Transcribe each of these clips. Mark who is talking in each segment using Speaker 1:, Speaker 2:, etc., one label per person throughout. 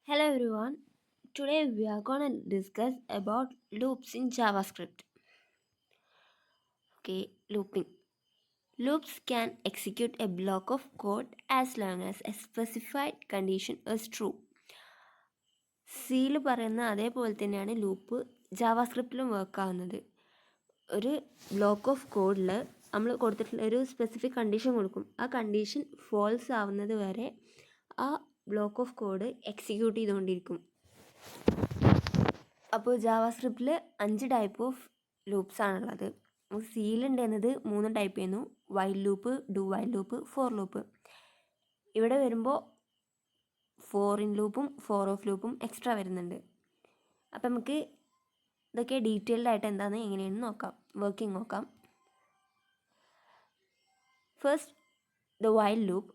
Speaker 1: Hello everyone. Today we are going to discuss about loops in JavaScript. Okay, looping. Loops can execute a block of code as long as a specified condition is true. സിയിൽ പറയുന്ന അതേപോലെ തന്നെയാണ് loop ജാവാസ്ക്രിപ്റ്റിലും work ആവുന്നത്. ഒരു block of കോഡിൽ നമ്മൾ കൊടുത്തിട്ടുള്ള ഒരു സ്പെസിഫിക് കണ്ടീഷൻ കൊടുക്കും. ആ കണ്ടീഷൻ ഫോൾസ് ആവുന്നത് വരെ ആ ബ്ലോക്ക് ഓഫ് കോഡ് എക്സിക്യൂട്ട് ചെയ്തുകൊണ്ടിരിക്കും. അപ്പോൾ ജാവാസ്ക്രിപ്റ്റിൽ 5 ടൈപ്പ് ഓഫ് ലൂപ്സ് ആണുള്ളത്. സിയിലുണ്ടെന്നത് 3 ടൈപ്പ് ചെയ്യുന്നു: while loop, do while loop, for loop. ഇവിടെ വരുമ്പോൾ ഫോർ ഇൻ ലൂപ്പും ഫോർ ഓഫ് ലൂപ്പും എക്സ്ട്രാ വരുന്നുണ്ട്. അപ്പം നമുക്ക് ഇതൊക്കെ ഡീറ്റെയിൽഡ് ആയിട്ട് എന്താണെന്ന് എങ്ങനെയാണെന്ന് നോക്കാം, വർക്കിംഗ് നോക്കാം. First, the while loop.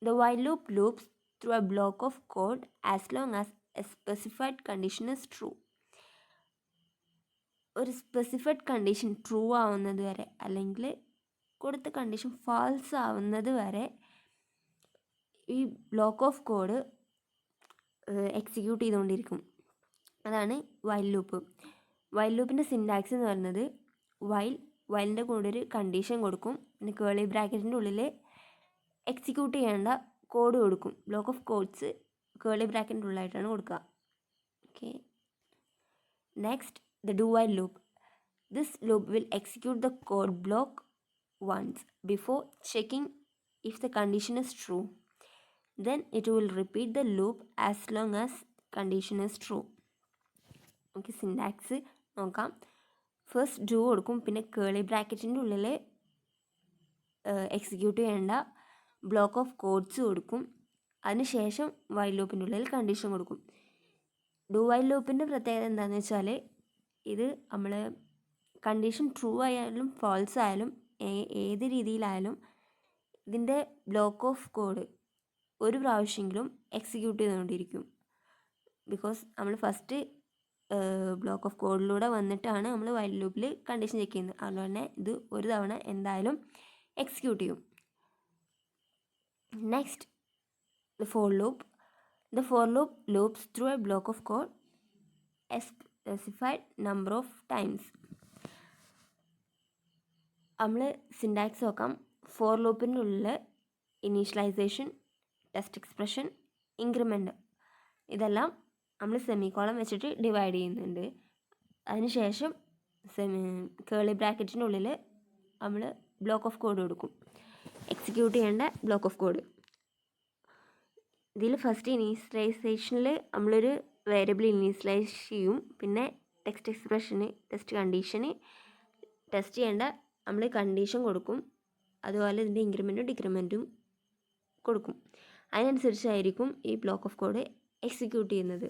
Speaker 1: The while loop loops through A block of code as long as A specified condition is true. ഒരു സ്പെസിഫൈഡ് കണ്ടീഷൻ ട്രൂ ആവുന്നത് വരെ, അല്ലെങ്കിൽ കൊടുത്ത കണ്ടീഷൻ ഫാൾസ് ആവുന്നത് വരെ ഈ ബ്ലോക്ക് ഓഫ് കോഡ് എക്സിക്യൂട്ട് ചെയ്തുകൊണ്ടിരിക്കും. അതാണ് വൈൽ ലൂപ്പ്. വൈൽ ലൂപ്പിൻ്റെ സിൻടാക്സ് എന്ന് പറയുന്നത് വൈലിൻ്റെ കൂടെ ഒരു കണ്ടീഷൻ കൊടുക്കും, പിന്നെ കേളി ബ്രാക്കറ്റിൻ്റെ ഉള്ളിൽ എക്സിക്യൂട്ട് ചെയ്യേണ്ട കോഡ് കൊടുക്കും. ബ്ലോക്ക് ഓഫ് കോഡ്സ് കേളി ബ്രാക്കറ്റിൻ്റെ ഉള്ളിലായിട്ടാണ് കൊടുക്കുക. Okay, next, the do while loop. This loop will execute the code block once before checking if the condition is true. Then it will repeat the loop as long as condition is true. Okay, syntax നോക്കാം. First do കൊടുക്കും, പിന്നെ കേളി ബ്രാക്കറ്റിൻ്റെ ഉള്ളിൽ execute ചെയ്യേണ്ട block of codes കൊടുക്കും. അതിനുശേഷം while ലൂപ്പിൻ്റെ ഉള്ളിൽ condition കൊടുക്കും. ഡു വൈൽ ലൂപ്പിൻ്റെ പ്രത്യേകത എന്താണെന്ന് വെച്ചാൽ, ഇത് നമ്മൾ കണ്ടീഷൻ ട്രൂ ആയാലും ഫാൾസ് ആയാലും ഏത് രീതിയിലായാലും ഇതിൻ്റെ ബ്ലോക്ക് ഓഫ് കോഡ് ഒരു പ്രാവശ്യമെങ്കിലും എക്സിക്യൂട്ട് ചെയ്തുകൊണ്ടിരിക്കും. ബിക്കോസ് നമ്മൾ ഫസ്റ്റ് ബ്ലോക്ക് ഓഫ് കോഡിലൂടെ വന്നിട്ടാണ് നമ്മൾ വൈൽ ലൂപ്പിൽ കണ്ടീഷൻ ചെക്ക് ചെയ്യുന്നത്. അതുകൊണ്ട് തന്നെ ഇത് ഒരു തവണ എന്തായാലും എക്സിക്യൂട്ട് ചെയ്യും. Next, the for loop. The for loop loops through A block of code A specified number of times. നമ്മൾ സിൻടാക്സ് നോക്കാം. ഫോർ ലൂപ്പിൻ്റെ ഉള്ളിൽ ഇനീഷ്യലൈസേഷൻ, ടെസ്റ്റ് എക്സ്പ്രഷൻ, ഇൻക്രിമെൻ്റ്, ഇതെല്ലാം നമ്മൾ സെമിക്കോളം വെച്ചിട്ട് ഡിവൈഡ് ചെയ്യുന്നുണ്ട്. അതിനുശേഷം കേളി ബ്രാക്കറ്റിൻ്റെ ഉള്ളിൽ നമ്മൾ ബ്ലോക്ക് ഓഫ് കോഡ് കൊടുക്കും, എക്സിക്യൂട്ട് ചെയ്യേണ്ട ബ്ലോക്ക് ഓഫ് കോഡ്. ഇതിൽ ഫസ്റ്റ് ഇനീഷ്യലൈസേഷനിൽ നമ്മളൊരു വേരിയബിൾ ഇനീഷ്യലൈസ് ചെയ്യും, പിന്നെ ടെക്സ്റ്റ് എക്സ്പ്രഷന്, ടെസ്റ്റ് കണ്ടീഷന് ടെസ്റ്റ് ചെയ്യേണ്ട നമ്മൾ കണ്ടീഷൻ കൊടുക്കും. അതുപോലെ ഇതിൻ്റെ ഇൻക്രിമെൻറ്റും ഡിക്രിമെൻറ്റും കൊടുക്കും. അതിനനുസരിച്ചായിരിക്കും ഈ ബ്ലോക്ക് ഓഫ് കോഡ് എക്സിക്യൂട്ട് ചെയ്യുന്നത്.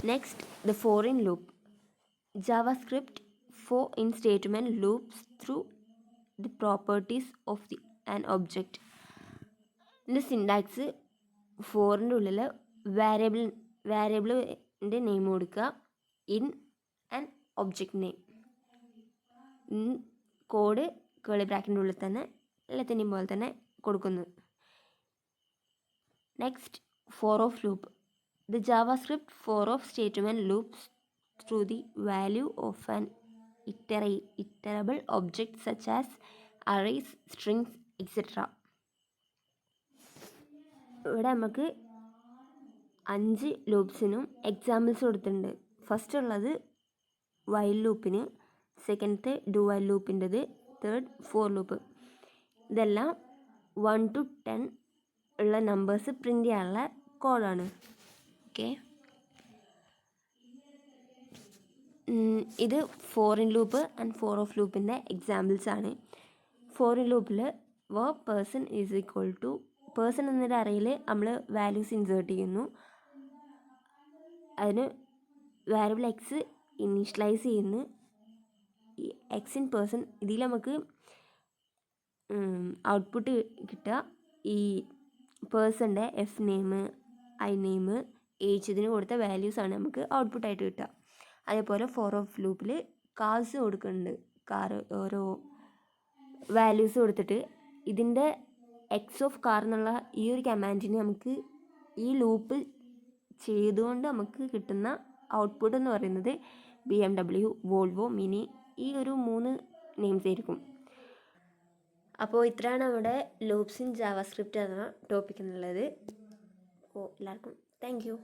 Speaker 1: Next, the for in loop. JavaScript for in statement loops through the properties of an object. ഇതിൻ്റെ സിൻടാക്സ് ഫോറിൻ്റെ ഉള്ളിൽ വേരിയബിളിൻ്റെ നെയിം കൊടുക്കുക, in and object name. Code curly ബ്രാക്കറ്റിൻ്റെ ഉള്ളിൽ തന്നെ എല്ലാത്തിൻ്റെയും പോലെ തന്നെ കൊടുക്കുന്നത്. Next, for of loop. The JavaScript for of statement loops through the value of an iterable object such as arrays, strings, etcetera. ഇവിടെ നമുക്ക് 5 ലൂപ്സിനും എക്സാമ്പിൾസ് കൊടുത്തിട്ടുണ്ട്. ഫസ്റ്റ് ഉള്ളത് വൈൽ ലൂപ്പിന്, സെക്കൻഡത്തെ ഡു വൈൽ ലൂപ്പിൻ്റെത്, തേർഡ് ഫോർ ലൂപ്പ്. ഇതെല്ലാം 1 to 10 ഉള്ള numbers print ചെയ്യാനുള്ള കോഡാണ്. ഓക്കെ, ഇത് for in loop and for of ലൂപ്പിൻ്റെ എക്സാമ്പിൾസ് ആണ്. ഫോർ ഇൻ ലൂപ്പിൽ person is equal to person എന്നൊരു അറയിൽ നമ്മൾ വാല്യൂസ് ഇൻസേർട്ട് ചെയ്യുന്നു. അതിന് വാരിയബിൾ എക്സ് ഇനീഷ്യലൈസ് ചെയ്യുന്നു. ഈ എക്സ് ഇൻ പേഴ്സൺ, ഇതിൽ നമുക്ക് ഔട്ട്പുട്ട് കിട്ടുക ഈ പേഴ്സൻ്റെ F name, I name, age, ഇതിന് കൊടുത്ത വാല്യൂസാണ് നമുക്ക് ഔട്ട്പുട്ടായിട്ട് കിട്ടുക. അതേപോലെ ഫോർ ഓഫ് ലൂപ്പിൽ കാർസ് കൊടുക്കുന്നുണ്ട്. കാർ ഓരോ വാല്യൂസ് കൊടുത്തിട്ട് ഇതിൻ്റെ എക്സ് ഓഫ് കാർ എന്നുള്ള ഈ ഒരു കമാൻഡിന് നമുക്ക് ഈ ലൂപ്പ് ചെയ്തുകൊണ്ട് നമുക്ക് കിട്ടുന്ന ഔട്ട്പുട്ട് എന്ന് പറയുന്നത് BMW, വോൾവോ, മിനി ഈ ഒരു 3 നെയിംസ് ആയിരിക്കും. അപ്പോൾ ഇത്രയാണ് നമ്മുടെ ലൂപ്സ് ഇൻ ജാവാസ്ക്രിപ്റ്റ് എന്ന ടോപ്പിക് എന്നുള്ളത്. അപ്പോൾ എല്ലാവർക്കും താങ്ക് യു.